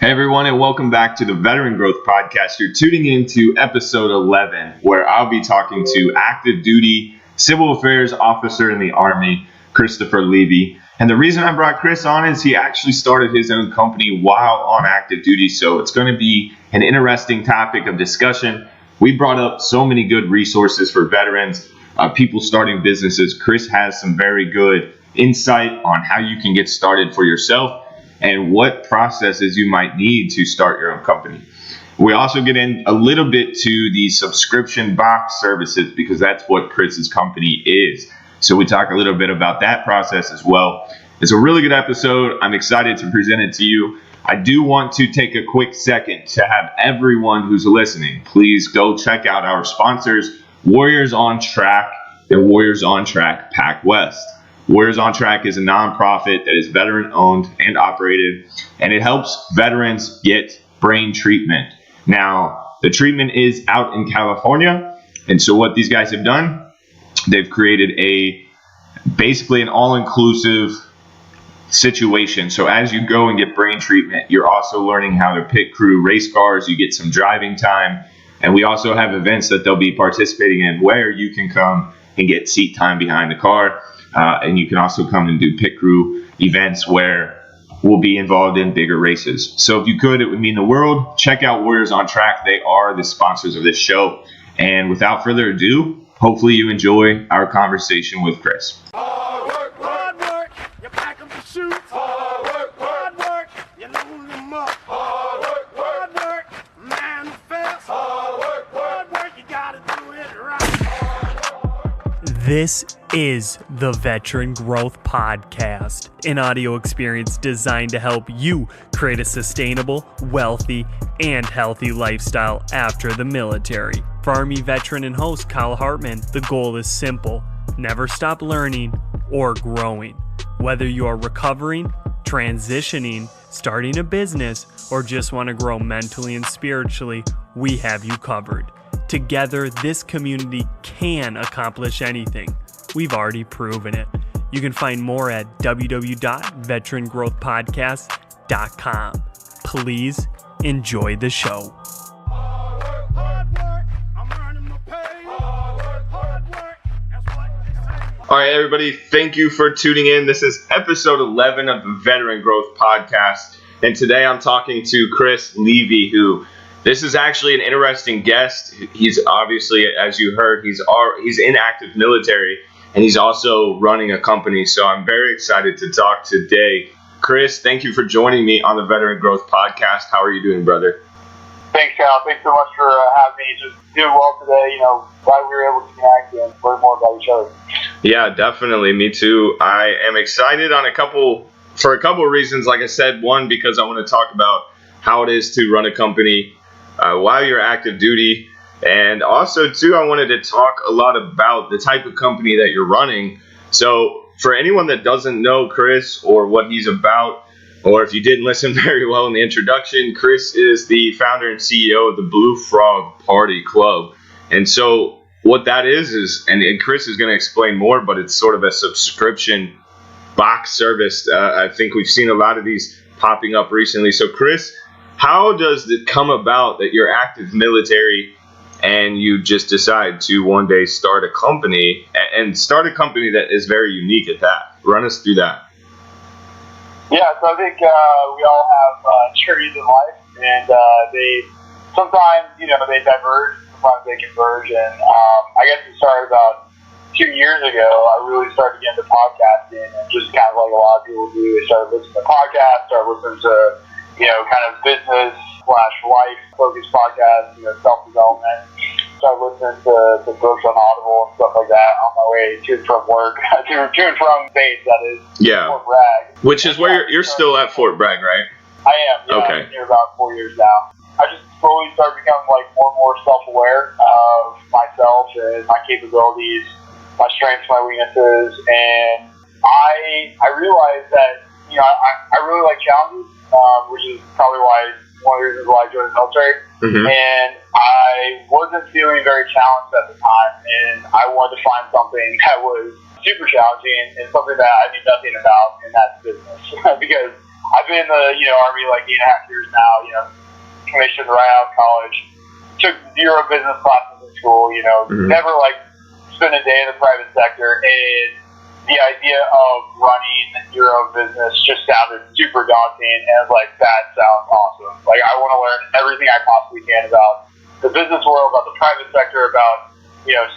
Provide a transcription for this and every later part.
Hey everyone, and welcome back to the Veteran Growth Podcast. You're tuning into episode 11, where I'll be talking to active duty civil affairs officer in the Army, Christopher Levy. And the reason I brought Kris on is he actually started his own company while on active duty, so it's going to be an interesting topic of discussion. We brought up so many good resources for veterans, people starting businesses. Kris has some very good insight on how you can get started for yourself and what processes you might need to start your own company. We also get in a little bit to the subscription box services because that's what Kris's company is. So we talk a little bit about that process as well. It's a really good episode. I'm excited to present it to you. I do want to take a quick second to have everyone who's listening, please go check out our sponsors, Warriors on Track and Warriors on Track Pac West. Warriors on Track is a nonprofit that is veteran owned and operated, and it helps veterans get brain treatment. Now, the treatment is out in California, and so what these guys have done, they've created basically an all-inclusive situation. So as you go and get brain treatment, you're also learning how to pit crew race cars, you get some driving time, and we also have events that they'll be participating in where you can come and get seat time behind the car. And you can also come and do pit crew events where we'll be involved in bigger races. So if you could, it would mean the world. Check out Warriors on Track. They are the sponsors of this show. And without further ado, hopefully you enjoy our conversation with Kris. Hard work, you pack 'em to shoot. Hard work, you load 'em up. Hard work, manifest. Hard work, you gotta do it right. This is the Veteran Growth Podcast, an audio experience designed to help you create a sustainable, wealthy, and healthy lifestyle after the military. For Army veteran and host Kyle Hartman, the goal is simple: never stop learning or growing. Whether you are recovering, transitioning, starting a business, or just want to grow mentally and spiritually, we have you covered. Together, this community can accomplish anything. We've already proven it. You can find more at www.veterangrowthpodcast.com. Please enjoy the show. Hard work, I'm earning my pay. Hard work, that's what they say. All right, everybody, thank you for tuning in. This is episode 11 of the Veteran Growth Podcast. And today I'm talking to Kris Levy, this is actually an interesting guest. He's obviously, as you heard, he's in active military, and he's also running a company. So I'm very excited to talk today. Kris, thank you for joining me on the Veteran Growth Podcast. How are you doing, brother? Thanks, Cal. Thanks so much for having me. Just doing well today. Glad we were able to connect and learn more about each other. Yeah, definitely. Me too. I am excited for a couple of reasons. Like I said, one, because I want to talk about how it is to run a company while you're active duty. And also, too, I wanted to talk a lot about the type of company that you're running. So for anyone that doesn't know Kris or what he's about, or if you didn't listen very well in the introduction, Kris is the founder and CEO of the Blue Frog Party Club. And so what that is and Kris is going to explain more, but it's sort of a subscription box service. I think we've seen a lot of these popping up recently. So Kris, how does it come about that you're active military and you just decide to one day start a company that is very unique at that? Run us through that. Yeah, so I think we all have journeys in life, and they sometimes, they diverge, sometimes they converge. And I guess it started about 2 years ago. I really started getting into podcasting, and just kind of like a lot of people do, I started listening to podcasts, started listening to kind of business/life-focused podcasts, self-development. Started listening to books on Audible and stuff like that on my way to and from work, to and from base, that is, Fort Bragg. Which is where you're still at Fort Bragg, right? I am, yeah. Okay. I've been here about 4 years now. I just slowly started becoming more and more self-aware of myself and my capabilities, my strengths, my weaknesses, and I realized that, I really like challenges. Which is probably one of the reasons why I joined the military. Mm-hmm. And I wasn't feeling very challenged at the time, and I wanted to find something that was super challenging and something that I knew nothing about, and that's business. Because I've been in the Army like 8.5 years now. Commissioned right out of college. Took 0 business classes in school. Never like spent a day in the private sector, and the idea of running your own business just sounded super daunting. And I was like, that sounds awesome. Like, I want to learn everything I possibly can about the business world, about the private sector, about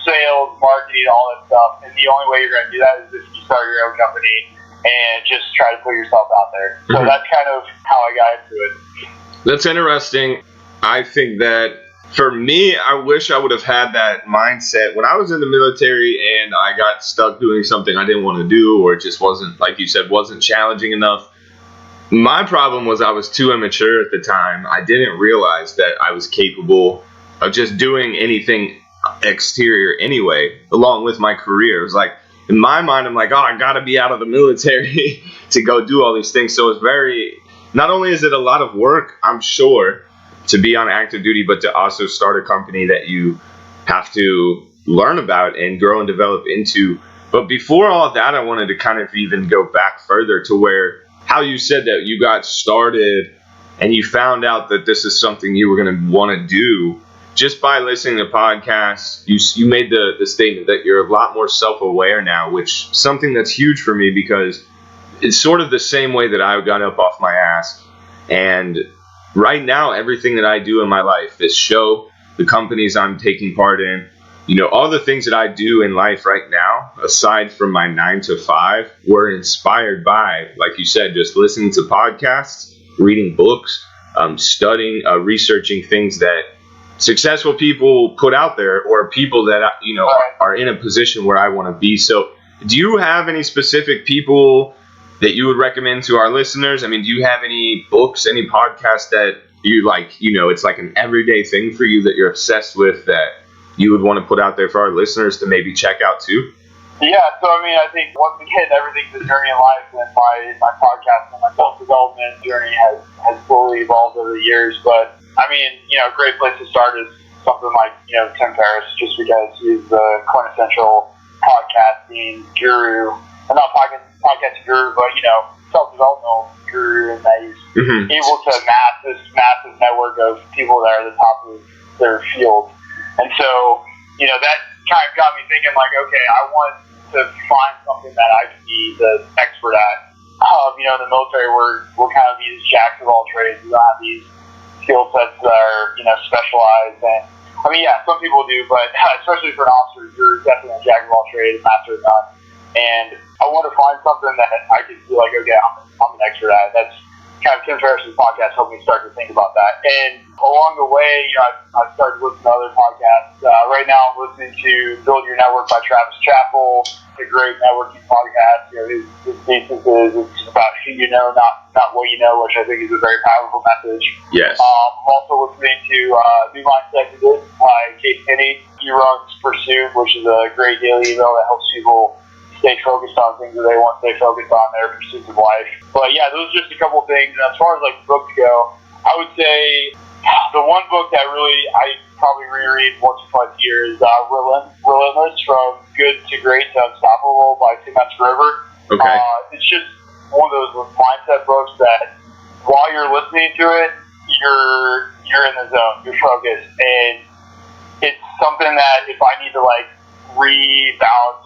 sales, marketing, all that stuff. And the only way you're going to do that is if you start your own company and just try to put yourself out there. So that's kind of how I got into it. That's interesting. I think that for me, I wish I would have had that mindset when I was in the military and I got stuck doing something I didn't want to do, or it just wasn't, like you said, wasn't challenging enough. My problem was I was too immature at the time. I didn't realize that I was capable of just doing anything exterior anyway, along with my career. It was like, in my mind, I'm like, oh, I got to be out of the military to go do all these things. So it's not only is it a lot of work, I'm sure, to be on active duty, but to also start a company that you have to learn about and grow and develop into. But before all of that, I wanted to kind of even go back further to where, how you said that you got started and you found out that this is something you were going to want to do. Just by listening to podcasts, you made the statement that you're a lot more self-aware now, which is something that's huge for me, because it's sort of the same way that I got up off my ass. And right now, everything that I do in my life, this show, the companies I'm taking part in, all the things that I do in life right now, aside from my 9 to 5, were inspired by, like you said, just listening to podcasts, reading books, studying, researching things that successful people put out there, or people that are in a position where I want to be. So do you have any specific people that you would recommend to our listeners? I mean, do you have any books, any podcasts that you like, it's like an everyday thing for you that you're obsessed with, that you would want to put out there for our listeners to maybe check out too? Yeah, so I think once again, everything's a journey in life, and my podcast and my self-development journey has slowly evolved over the years. But a great place to start is something like, Tim Ferriss, just because he's the quintessential podcasting guru. And not podcasting guru, but, self-development guru, and that he's able to amass this massive network of people that are at the top of their field. And so, that kind of got me thinking, like, okay, I want to find something that I can be the expert at. In the military, we're kind of these jacks of all trades. We don't have these skill sets that are, specialized. And some people do, but especially for an officer, you're definitely a jack of all trades, master of none. And I want to find something that I can feel like, okay, I'm an expert at. That's kind of Tim Ferriss's podcast helped me start to think about that. And along the way, I've started listening to other podcasts. Right now, I'm listening to Build Your Network by Travis Chappell. It's a great networking podcast. His thesis is it's about who you know, not what you know, which I think is a very powerful message. Yes. I'm also listening to New Mindset Good by Kate Finney. He runs Pursuit, which is a great daily email that helps people stay focused on things that they want to stay focused on, their pursuits of life. But yeah, those are just a couple of things. And as far as like books go, I would say the one book that I probably reread once or twice a year is Relentless, From Good to Great to Unstoppable by Tim Ferriss. Okay. It's just one of those mindset books that while you're listening to it, you're in the zone, you're focused, and it's something that if I need to rebalance,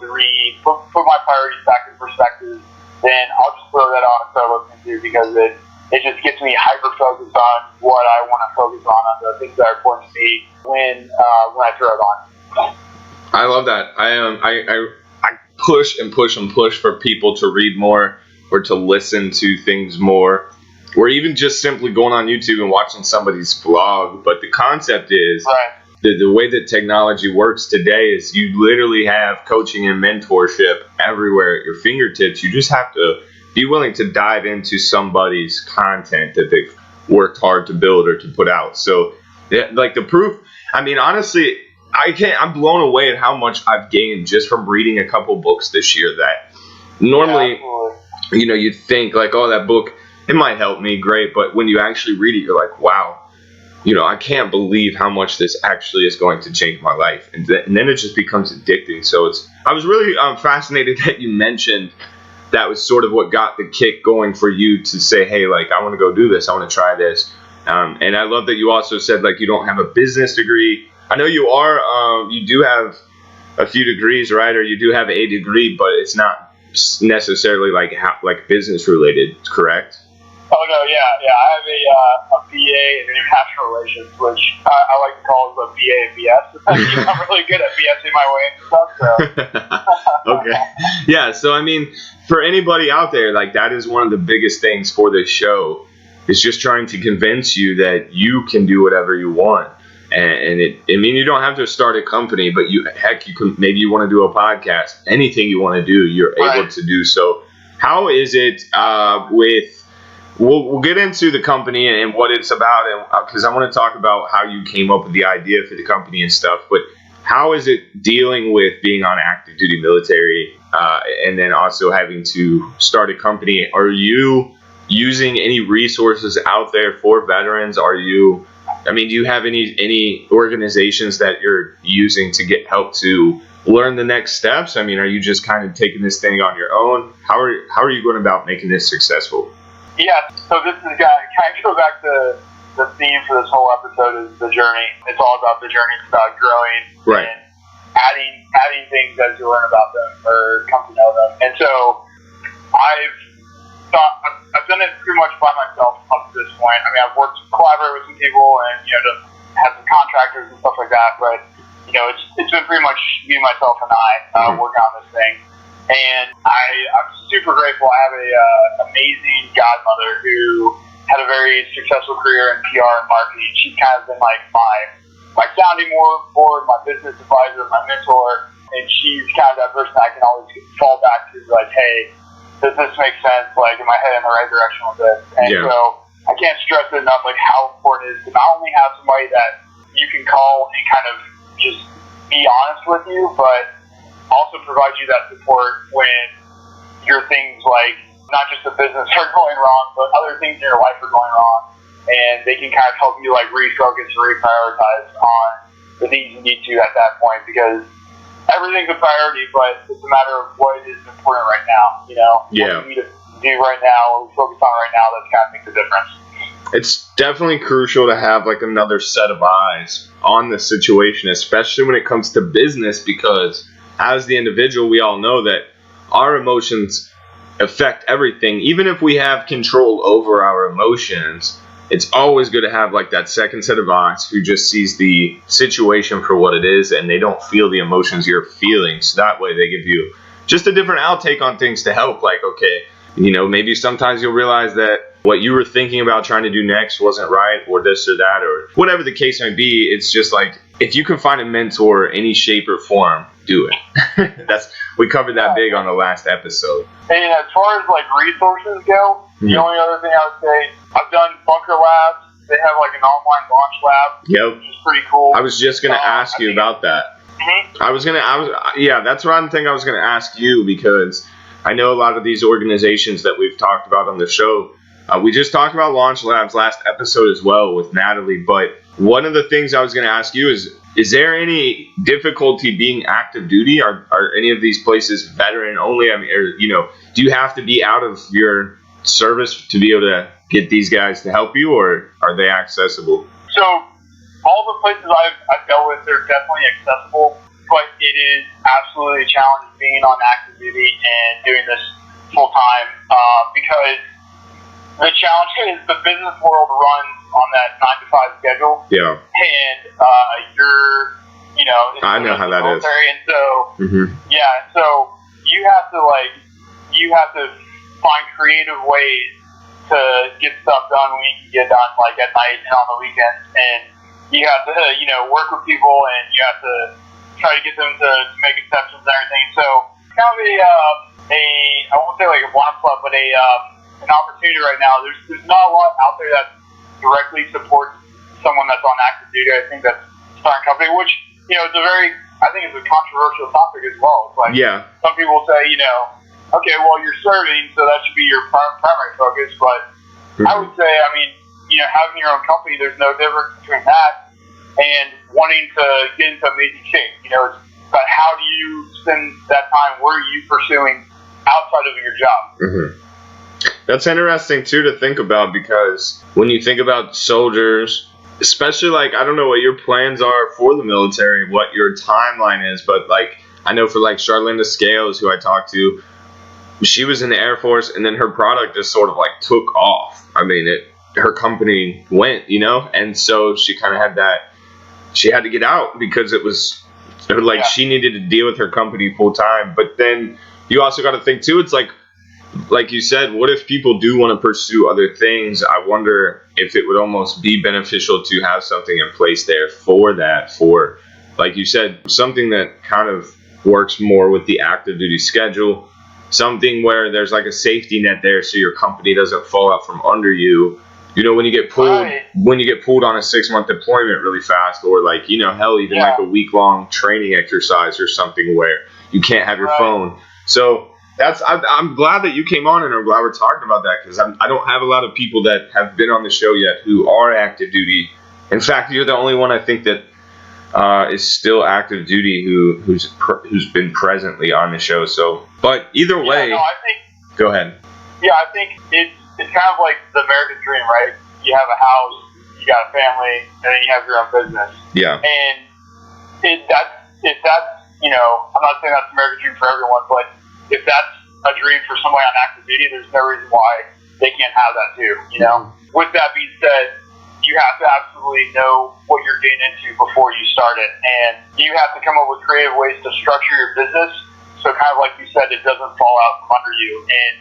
put my priorities back in perspective, then I'll just throw that on and start listening to, because it just gets me hyper focused on what I want to focus on the things that are important to me when I throw it on. I love that. I push and push and push for people to read more, or to listen to things more, or even just simply going on YouTube and watching somebody's vlog. But the concept is, right, the way that technology works today is you literally have coaching and mentorship everywhere at your fingertips. You just have to be willing to dive into somebody's content that they've worked hard to build or to put out. So, the proof, honestly, I'm blown away at how much I've gained just from reading a couple books this year that normally, you'd think like, oh, that book, it might help me, great. But when you actually read it, you're like, wow, I can't believe how much this actually is going to change my life. And then it just becomes addicting. So I was really fascinated that you mentioned that was sort of what got the kick going for you to say, hey, like, I want to go do this. I want to try this. And I love that you also said, like, you don't have a business degree. I know you are, you do have a few degrees, right? Or you do have a degree, but it's not necessarily like business related, correct? Oh, no, yeah. I have a BA in international relations, which I like to call it a BA and BS. I'm really good at BSing my way into stuff, so. Okay. Yeah, so I mean, for anybody out there, like, that is one of the biggest things for this show, is just trying to convince you that you can do whatever you want. And you don't have to start a company, but you can, maybe you want to do a podcast, anything you want to do, you're able to do so. How is it we'll get into the company and what it's about, and because I want to talk about how you came up with the idea for the company and stuff, but how is it dealing with being on active duty military and then also having to start a company? Are you using any resources out there for veterans? Do you have any organizations that you're using to get help to learn the next steps? I mean, are you just kind of taking this thing on your own? How are you going about making this successful? Yeah, so this is kind of go back to the theme for this whole episode is the journey. It's all about the journey. It's about growing and adding things as you learn about them or come to know them. And so I've done it pretty much by myself up to this point. I mean, I've collaborated with some people and, just had some contractors and stuff like that, but, it's been pretty much me, myself, and I working on this thing. And I'm super grateful. I have a amazing godmother who had a very successful career in PR and marketing. She's kind of been like my sounding board, my business advisor, my mentor, and she's kind of that person I can always fall back to, like, hey, does this make sense? Like, am I heading in the right direction with this? And so I can't stress it enough, like, how important it is to not only have somebody that you can call and kind of just be honest with you, but also provide you that support when your things, like, not just the business are going wrong, but other things in your life are going wrong, and they can kind of help you, like, refocus or reprioritize on the things you need to at that point, because everything's a priority, but it's a matter of what is important right now, What you need to do right now, what we focus on right now, that's kind of makes a difference. It's definitely crucial to have, like, another set of eyes on the situation, especially when it comes to business, because as the individual, we all know that our emotions affect everything. Even if we have control over our emotions, it's always good to have, like, that second set of eyes who just sees the situation for what it is and they don't feel the emotions you're feeling. So that way they give you just a different outtake on things to help. Like, okay, maybe sometimes you'll realize that what you were thinking about trying to do next wasn't right, or this or that, or whatever the case may be. It's just like, if you can find a mentor any shape or form, do it. We covered that big on the last episode. And as far as, like, resources go, the only other thing I would say, I've done Bunker Labs. They have, like, an online launch lab, which is pretty cool. I was just gonna ask you about that. Mm-hmm. That's one thing I was gonna ask you, because I know a lot of these organizations that we've talked about on the show. We just talked about Launch Labs last episode as well with Natalie, but one of the things I was going to ask you is there any difficulty being active duty? Are any of these places veteran only? I mean, do you have to be out of your service to be able to get these guys to help you, or are they accessible? So all the places I've dealt with, they're definitely accessible, but it is absolutely a challenge being on active duty and doing this full time because the challenge is the business world runs on that 9-to-5 schedule. Yeah. And you're, I know how that is. And so, so you have to find creative ways to get stuff done when you can get done, like, at night and on the weekends. And you have to, work with people, and you have to try to get them to make exceptions and everything. So it's kind of I won't say like a blind spot, but an opportunity right now. There's not a lot out there that directly supports someone that's on active duty. I think that's starting a company, which, it's I think it's a controversial topic as well. It's like, some people say, okay, well, you're serving, so that should be your primary focus. But I would say, having your own company, there's no difference between that and wanting to get into amazing shape. It's about how do you spend that time? Where are you pursuing outside of your job. Mm-hmm. That's interesting too to think about, because when you think about soldiers, especially like, I don't know what your plans are for the military, what your timeline is, but like I know for like Charlinda Scales, who I talked to, she was in the Air Force, and then her product just sort of like took off. I mean, her company went, and so she kind of had that. She had to get out because it was like she needed to deal with her company full time. But then you also got to think too. It's like you said, what if people do want to pursue other things? I wonder if it would almost be beneficial to have something in place there for that, for, like you said, something that kind of works more with the active duty schedule, something where there's like a safety net there so your company doesn't fall out from under you. When you get pulled on a 6-month deployment really fast, or like, hell, even like a week-long training exercise or something where you can't have your phone. So I'm glad that you came on, and I'm glad we're talking about that, because I don't have a lot of people that have been on the show yet who are active duty. In fact, you're the only one I think that is still active duty who's been presently on the show. So, but either way, I think. Go ahead. Yeah, I think it's kind of like the American dream, right? You have a house, you got a family, and then you have your own business. Yeah. And if that's I'm not saying that's the American dream for everyone, but if that's a dream for somebody on active duty, there's no reason why they can't have that too. With that being said, you have to absolutely know what you're getting into before you start it, and you have to come up with creative ways to structure your business so, kind of like you said, it doesn't fall out from under you. And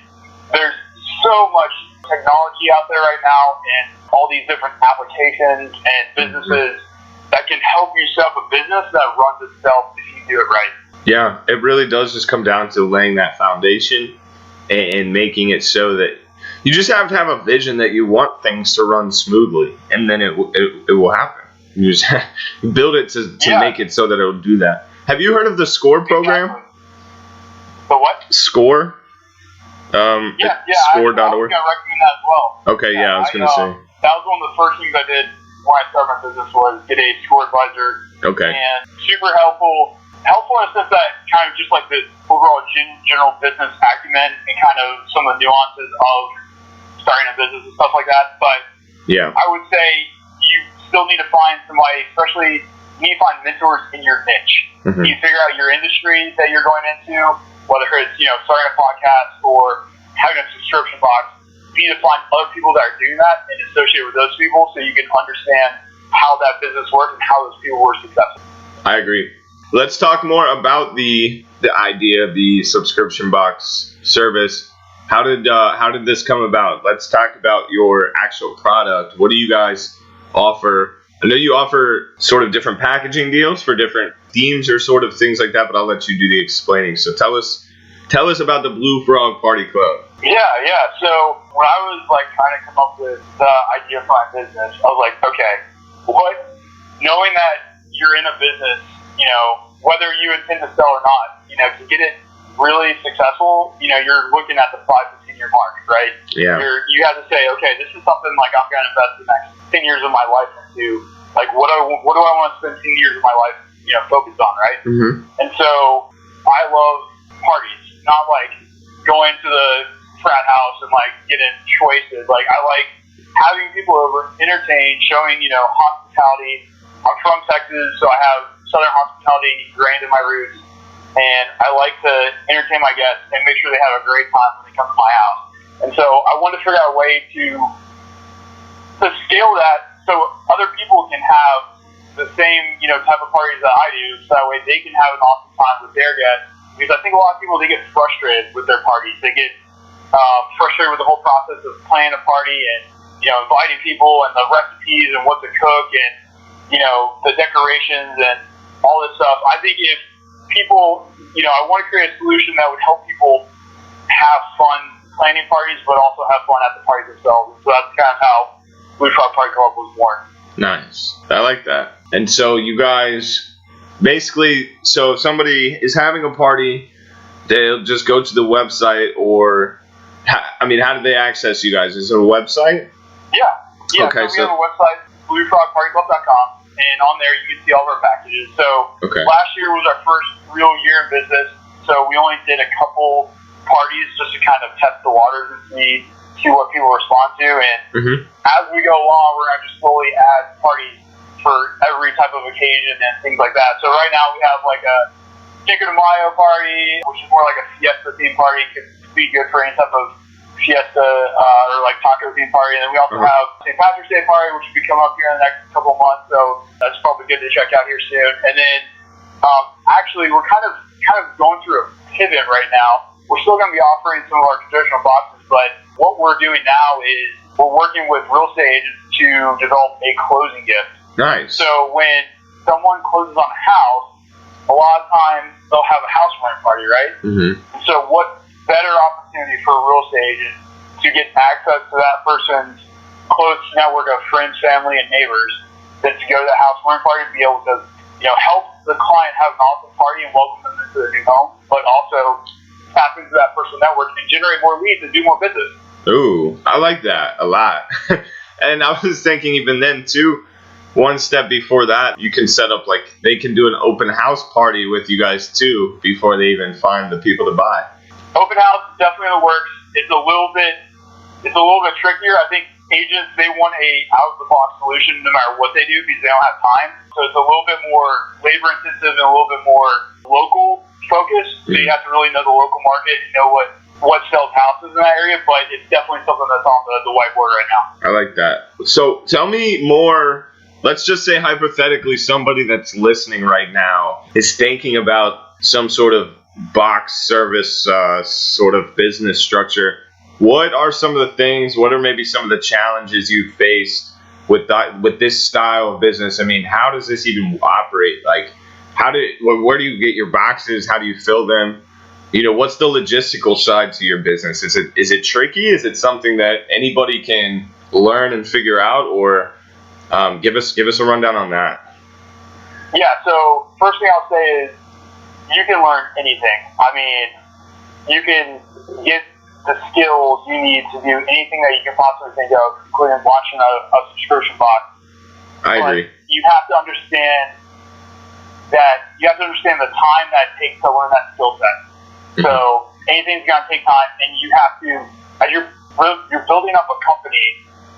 there's so much technology out there right now, and all these different applications and businesses that can help you set up a business that runs itself if you do it right. Yeah, it really does just come down to laying that foundation and making it so that you just have to have a vision that you want things to run smoothly, and then it will happen. You just build it to make it so that it will do that. Have you heard of the SCORE program? Exactly. The what? SCORE? SCORE.org. I was going to recommend that as well. Okay, I was going to say. That was one of the first things I did when I started my business, was get a SCORE advisor. Okay. And super helpful. Helpful in the sense that kind of just like the overall general business acumen and kind of some of the nuances of starting a business and stuff like that. But I would say you still need to find somebody, especially you need to find mentors in your niche. Mm-hmm. You figure out your industry that you're going into, whether it's starting a podcast or having a subscription box. You need to find other people that are doing that and associate with those people so you can understand how that business works and how those people were successful. I agree. Let's talk more about the idea of the subscription box service. How did this come about? Let's talk about your actual product. What do you guys offer? I know you offer sort of different packaging deals for different themes or sort of things like that, but I'll let you do the explaining. So tell us about the Blue Frog Party Club. Yeah. So when I was trying to come up with the idea for my business, I was like, okay, knowing that you're in a business, whether you intend to sell or not, to get it really successful, you're looking at the 5 to 10 year mark, right? Yeah. You have to say, okay, this is something I'm going to invest the next 10 years of my life into. What do I want to spend 10 years of my life, focused on, right? Mm-hmm. And so I love parties, not going to the frat house and getting choices. I like having people over, entertain, showing, hospitality. I'm from Texas, so I have Southern hospitality ingrained in my roots, and I like to entertain my guests and make sure they have a great time when they come to my house. And so I wanted to figure out a way to scale that so other people can have the same type of parties that I do, so that way they can have an awesome time with their guests. Because I think a lot of people, they get frustrated with their parties. They get frustrated with the whole process of planning a party and inviting people and the recipes and what to cook and the decorations and all this stuff. I think if people, I want to create a solution that would help people have fun planning parties, but also have fun at the parties themselves. So that's kind of how Blue Frog Party Club was born. Nice. I like that. And so you guys, basically, so if somebody is having a party, they'll just go to the website, or, how do they access you guys? Is it a website? Yeah. Okay, so we have a website, bluefrogpartyclub.com. And on there, you can see all of our packages. So last year was our first real year in business. So we only did a couple parties just to kind of test the waters and see what people respond to. And as we go along, we're going to just slowly add parties for every type of occasion and things like that. So right now we have like a Cinco de Mayo party, which is more like a fiesta theme party. Could be good for any type of fiesta or like taco theme party. And then we also have St. Patrick's Day party, which will be coming up here in the next couple of months. So that's probably good to check out here soon. And then actually we're kind of going through a pivot right now. We're still going to be offering some of our traditional boxes, but what we're doing now is we're working with real estate agents to develop a closing gift. Nice. So when someone closes on a house, a lot of times they'll have a housewarming party, right? So what better opportunity for a real estate agent to get access to that person's close network of friends, family, and neighbors than to go to the housewarming party and be able to, help the client have an awesome party and welcome them into their new home, but also tap into that personal network and generate more leads and do more business. Ooh, I like that a lot. And I was thinking even then too, one step before that, you can set up like they can do an open house party with you guys too before they even find the people to buy. Open house is definitely in the works. It's a little bit trickier. I think agents, they want a out of the box solution no matter what they do because they don't have time. So it's a little bit more labor intensive and a little bit more local focused. So you have to really know the local market and know what sells houses in that area. But it's definitely something that's on the whiteboard right now. I like that. So tell me more. Let's just say hypothetically somebody that's listening right now is thinking about some sort of box service sort of business structure. What are some of the things, what are maybe some of the challenges you faced with this style of business? I mean, how does this even operate? Like, where do you get your boxes? How do you fill them? What's the logistical side to your business? Is it tricky? Is it something that anybody can learn and figure out? Or give us a rundown on that. Yeah, so first thing I'll say is you can learn anything. I mean, you can get the skills you need to do anything that you can possibly think of, including launching a subscription box. I agree. You have to understand the time that it takes to learn that skill set. So anything's going to take time, and you have to, as you're building up a company,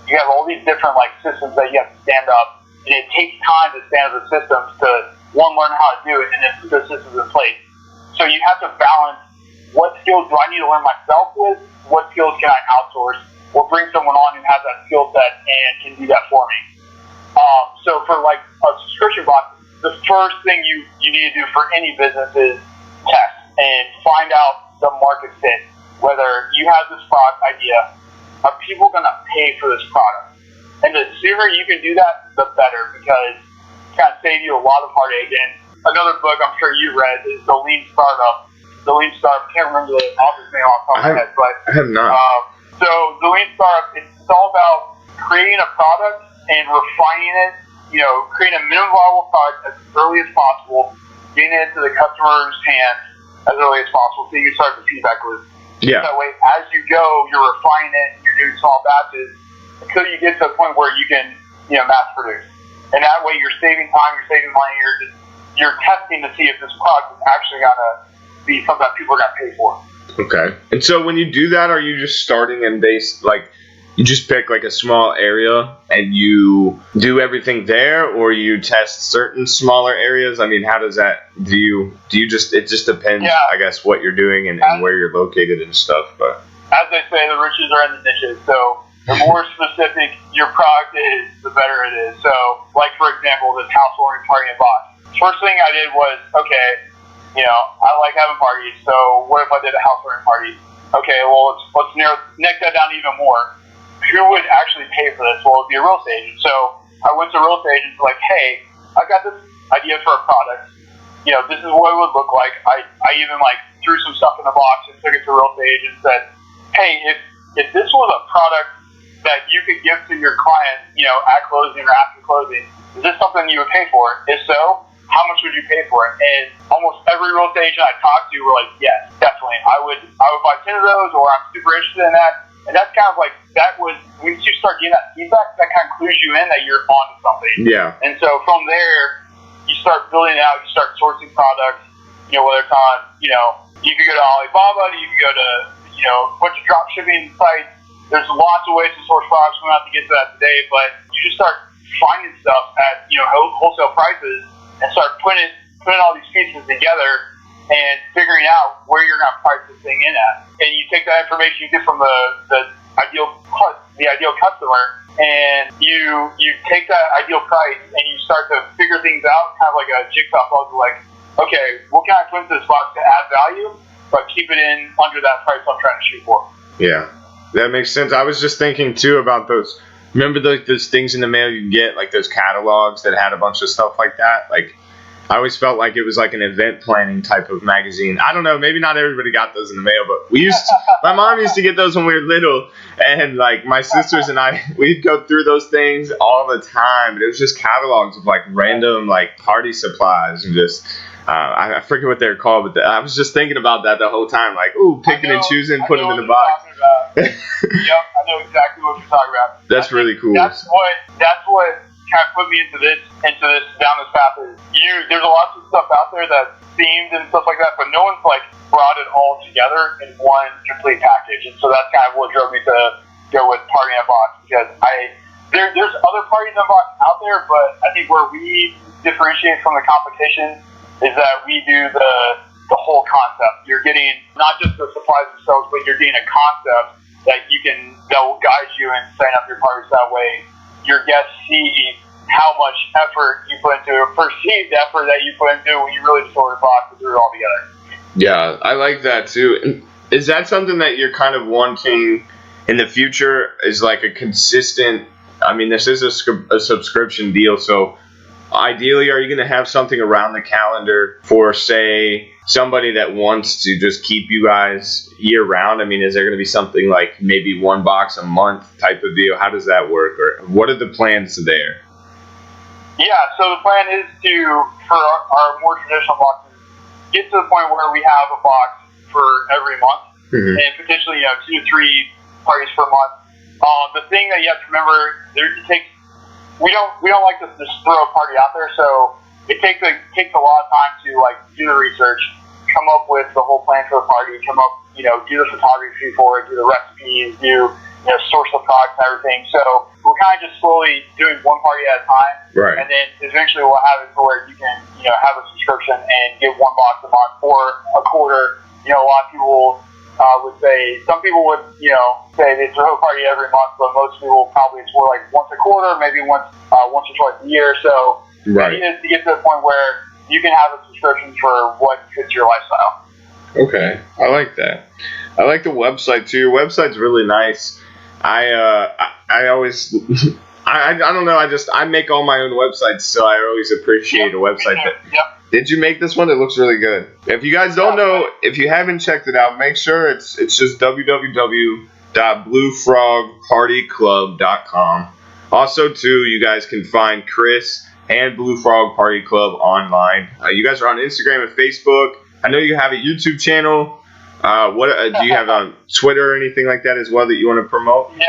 you have all these different systems that you have to stand up, and it takes time to stand up the systems to learn how to do it, and then put those systems in place. So you have to balance what skills do I need to learn myself with, what skills can I outsource, or bring someone on who has that skill set and can do that for me. So for a subscription box, the first thing you need to do for any business is test and find out the market fit. Whether you have this product idea, are people going to pay for this product? And the sooner you can do that, the better, because it's going to save you a lot of heartache. And another book I'm sure you read is The Lean Startup. The Lean Startup, I can't remember the author's name off the top of my head, but I have not. So The Lean Startup, it's all about creating a product and refining it, creating a minimum viable product as early as possible, getting it into the customer's hands as early as possible so you can start the feedback loop. Yeah. That way, as you go, you're refining it, you're doing small batches until you get to a point where you can, mass produce. And that way, you're saving time, you're saving money, you're testing to see if this product is actually going to be something that people are going to pay for. Okay. And so when you do that, are you just starting and you just pick a small area and you do everything there, or you test certain smaller areas? I mean, how does that, do you just, it just depends, I guess, what you're doing and where you're located and stuff, but. As they say, the riches are in the niches, so the more specific your product is, the better it is. So, for example, this housewarming party and box. First thing I did was, okay, I like having parties, so what if I did a housewarming party? Okay, well, let's neck that down even more. Who would actually pay for this? Well, it would be a real estate agent. So I went to real estate agents hey, I got this idea for a product. This is what it would look like. I even threw some stuff in the box and took it to a real estate agent and said, hey, if this was a product that you could give to your client, at closing or after closing, is this something you would pay for? If so, how much would you pay for it? And almost every real estate agent I talked to were yes, definitely. I would buy 10 of those, or I'm super interested in that. And that's kind of that was, once you start getting that feedback, that kind of clues you in that you're onto something. Yeah. And so from there, you start building it out, you start sourcing products, whether it's on, You could go to Alibaba, you could go to, a bunch of drop shipping sites. There's lots of ways to source products. We don't have to get to that today, but you just start finding stuff at, wholesale prices and start putting all these pieces together and figuring out where you're going to price this thing in at. And you take that information you get from the ideal customer, and you take that ideal price and you start to figure things out, kind of like a jigsaw puzzle. Like, okay, what can I put into this box to add value, but keep it in under that price I'm trying to shoot for? Yeah, that makes sense. I was just thinking too about those. Remember those things in the mail you can get, like those catalogs that had a bunch of stuff like that? Like, I always felt like it was like an event planning type of magazine. I don't know, maybe not everybody got those in the mail, but my mom used to get those when we were little, and like my sisters and I, we'd go through those things all the time. But it was just catalogs of like random like party supplies and just I forget what they're called, but I was just thinking about that the whole time, like, ooh, picking and choosing, putting them in the box. Yep, I know exactly what you're talking about. That's really cool. That's what kind of put me into this down this path. There's a lot of stuff out there that's themed and stuff like that, but no one's like brought it all together in one complete package. And so that's kind of what drove me to go with Party in a Box, because there's other parties in a box out there, but I think where we differentiate from the competition is that we do the whole concept. You're getting not just the supplies themselves, but you're getting a concept that will guide you in setting up your parties. That way your guests see how much effort you put into it, perceived effort that you put into it when you really just order a box and do it all together. Yeah, I like that too. And is that something that you're kind of wanting in the future, is like a consistent, I mean, this is a subscription deal, so ideally, are you going to have something around the calendar for, say, somebody that wants to just keep you guys year round? I mean, is there going to be something like maybe one box a month type of deal? How does that work? Or what are the plans there? Yeah, so the plan is for our more traditional boxes, get to the point where we have a box for every month, and potentially, 2 to 3 parties per month. The thing that you have to remember, we don't like to just throw a party out there, so it takes a lot of time to like do the research, come up with the whole plan for the party, do the photography for it, do the recipes, source the products and everything. So we're kind of just slowly doing one party at a time, right? And then eventually we'll have it to where you can have a subscription and get one box a month or a quarter. A lot of people would say, some people would say they throw a party every month, but most people probably it's more like once a quarter, maybe once or twice a year. So right. You need to get to the point where you can have a subscription for what fits your lifestyle. Okay, I like that. I like the website too. Your website's really nice. I always I don't know. I make all my own websites, so I always appreciate a website. Did you make this one? It looks really good. If you guys don't know, if you haven't checked it out, make sure it's just www.bluefrogpartyclub.com. Also, too, you guys can find Kris and Blue Frog Party Club online. You guys are on Instagram and Facebook. I know you have a YouTube channel. Do you have on Twitter or anything like that as well that you want to promote? Yeah.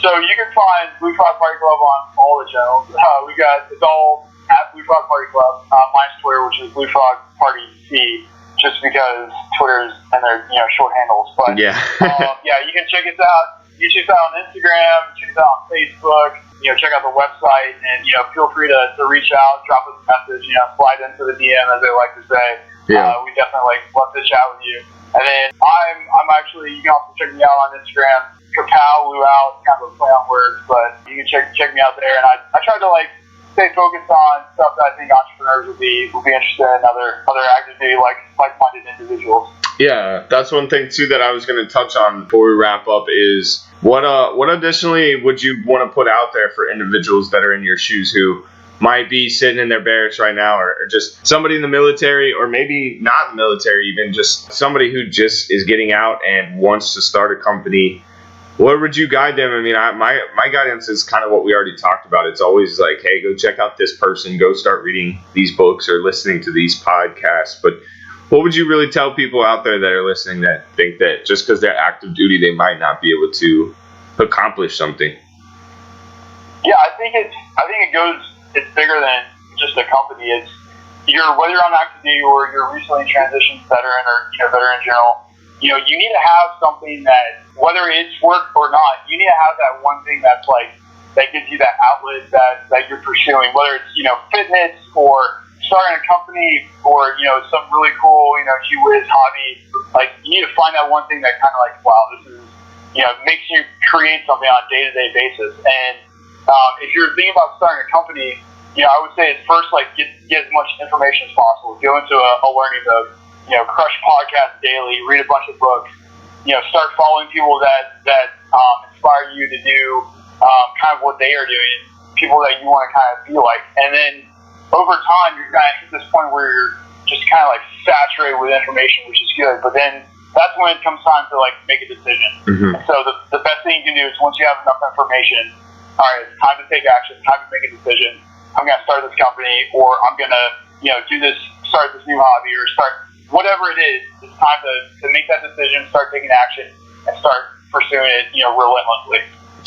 So you can find Blue Frog Party Club on all the channels. It's all at Blue Frog Party Club. Mine's Twitter, which is Blue Frog Party C, just because Twitter's and their short handles. But yeah, you can check us out. You check us out on Instagram. Check us out on Facebook. Check out the website, and feel free to reach out, drop us a message. Slide into the DM, as they like to say. Yeah. We definitely love to chat with you. And then I'm actually, you can also check me out on Instagram. Kapow, Luau, kind of a play on words, but you can check me out there. And I try to stay focused on stuff that I think entrepreneurs would be interested in, other activity like-minded individuals. Yeah, that's one thing too that I was going to touch on before we wrap up is what additionally would you want to put out there for individuals that are in your shoes who might be sitting in their barracks right now, or just somebody in the military, or maybe not in the military, even just somebody who just is getting out and wants to start a company? What would you guide them? I mean, my guidance is kind of what we already talked about. It's always like, hey, go check out this person, go start reading these books or listening to these podcasts. But what would you really tell people out there that are listening that think that just because they're active duty, they might not be able to accomplish something? Yeah, I think it's bigger than just a company. whether you're on active duty or you're recently transitioned veteran or veteran in general, you need to have something that, whether it's work or not, you need to have that one thing that's like that gives you that outlet that you're pursuing, whether it's fitness or starting a company or some really cool gee whiz hobby. Like, you need to find that one thing that kind of like, wow, this is makes you create something on a day-to-day basis. And if you're thinking about starting a company, I would say it's first like get as much information as possible. Go into a learning mode. Crush podcasts daily. Read a bunch of books. Start following people that inspire you to do kind of what they are doing. People that you want to kind of be like. And then over time, you're kind of hit this point where you're just kind of like saturated with information, which is good. But then that's when it comes time to like make a decision. Mm-hmm. So the best thing you can do is once you have enough information, all right, it's time to take action. It's time to make a decision. I'm going to start this company, or I'm going to, do this, start this new hobby, or start whatever it is. It's time to make that decision, start taking action, and start pursuing it, relentlessly.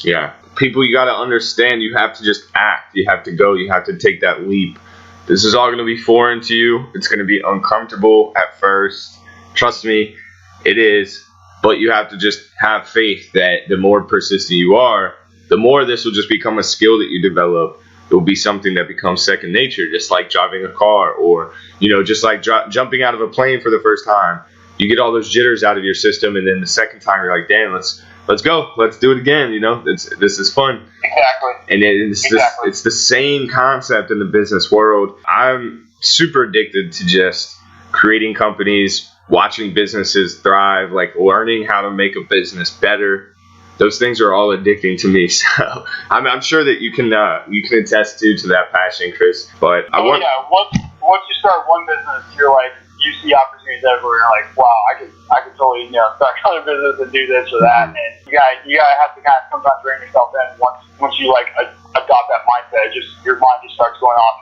Yeah. People, you got to understand, you have to just act. You have to go. You have to take that leap. This is all going to be foreign to you. It's going to be uncomfortable at first. Trust me, it is. But you have to just have faith that the more persistent you are, the more this will just become a skill that you develop. It will be something that becomes second nature, just like driving a car or, just like jumping out of a plane for the first time. You get all those jitters out of your system, and then the second time you're like, damn, let's go. Let's do it again. This is fun. Exactly. And it's the same concept in the business world. I'm super addicted to just creating companies, watching businesses thrive, like learning how to make a business better. Those things are all addicting to me. So I'm sure that you can attest to that passion, Kris. But once you start one business, you're like, you see opportunities everywhere. You're like, wow, I could totally start another business and do this or that. And you gotta have to kind of sometimes rein yourself in once you like adopt that mindset. Your mind just starts going off,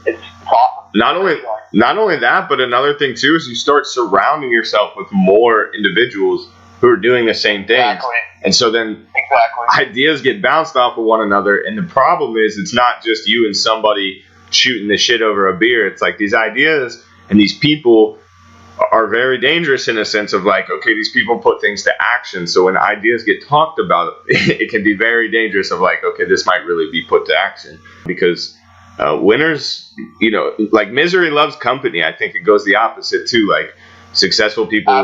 and it's awesome. Not only that, but another thing too is you start surrounding yourself with more individuals who are doing the same things. Exactly. And so then ideas get bounced off of one another. And the problem is it's not just you and somebody shooting the shit over a beer. It's like these ideas and these people are very dangerous in a sense of like, okay, these people put things to action. So when ideas get talked about, it can be very dangerous of like, okay, this might really be put to action. Because winners, like misery loves company. I think it goes the opposite too. Like, successful people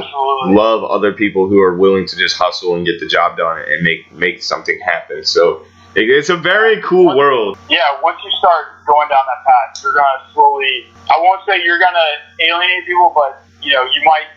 love other people who are willing to just hustle and get the job done and make something happen. So it's a very cool world. Yeah, once you start going down that path, you're going to slowly, I won't say you're going to alienate people, but you might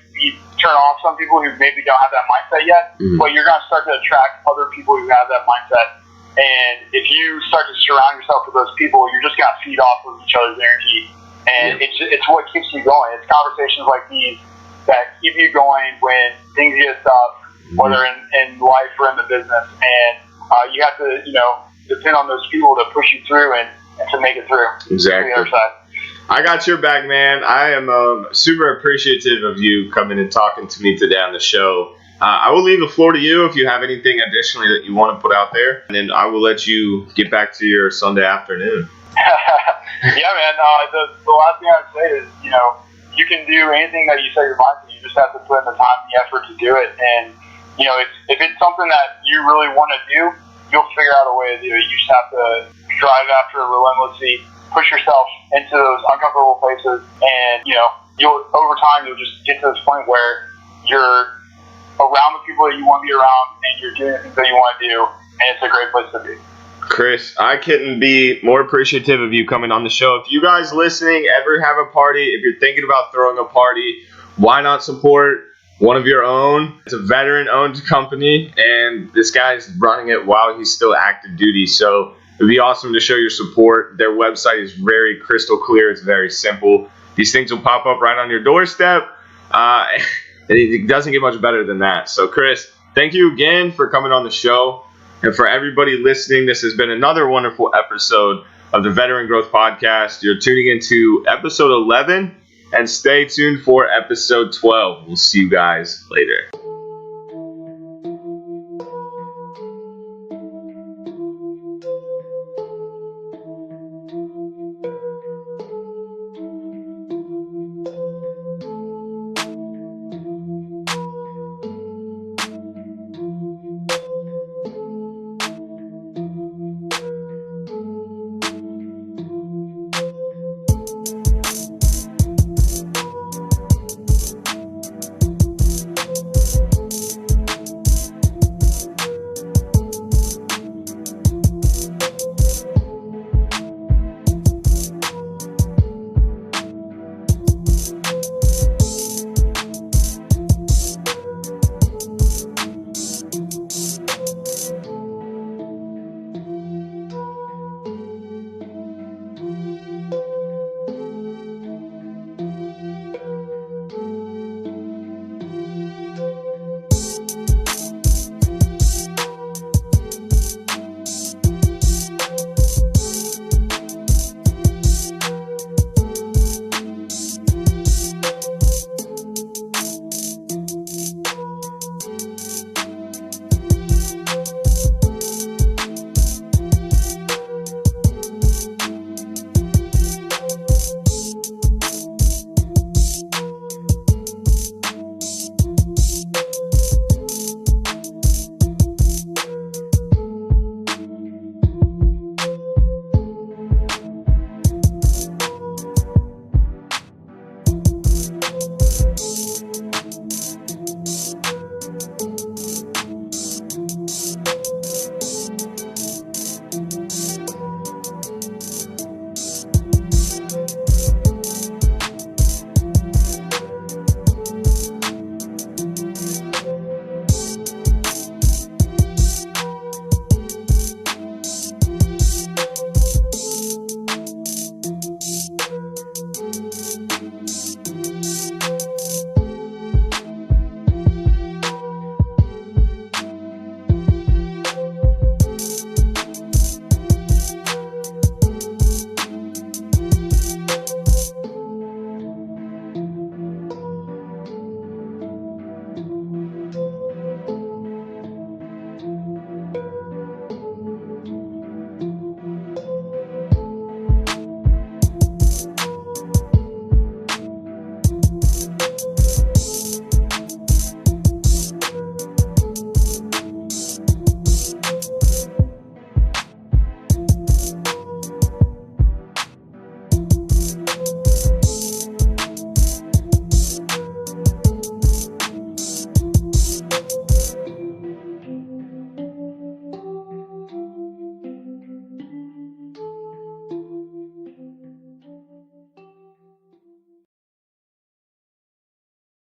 turn off some people who maybe don't have that mindset yet, but you're going to start to attract other people who have that mindset. And if you start to surround yourself with those people, you're just going to feed off of each other's energy. And it's what keeps you going. It's conversations like these that keep you going when things get tough, whether in life or in the business. And you have to, depend on those people to push you through and to make it through. Exactly. To the other side. I got your back, man. I am super appreciative of you coming and talking to me today on the show. I will leave the floor to you if you have anything additionally that you want to put out there, and then I will let you get back to your Sunday afternoon. Yeah, man. The last thing I'd say is, you can do anything that you set your mind to. You just have to put in the time and the effort to do it. And, if it's something that you really want to do, you'll figure out a way to do it. You just have to drive after it relentlessly, push yourself into those uncomfortable places, and, over time, you'll just get to this point where you're around the people that you want to be around and you're doing the things that you want to do, and it's a great place to be. Kris, I couldn't be more appreciative of you coming on the show. If you guys listening ever have a party, if you're thinking about throwing a party, why not support one of your own? It's a veteran-owned company, and this guy's running it while he's still active duty. So it'd be awesome to show your support. Their website is very crystal clear. It's very simple. These things will pop up right on your doorstep. It doesn't get much better than that. So, Kris, thank you again for coming on the show. And for everybody listening, this has been another wonderful episode of the Veteran Growth Podcast. You're tuning into episode 11, and stay tuned for episode 12. We'll see you guys later.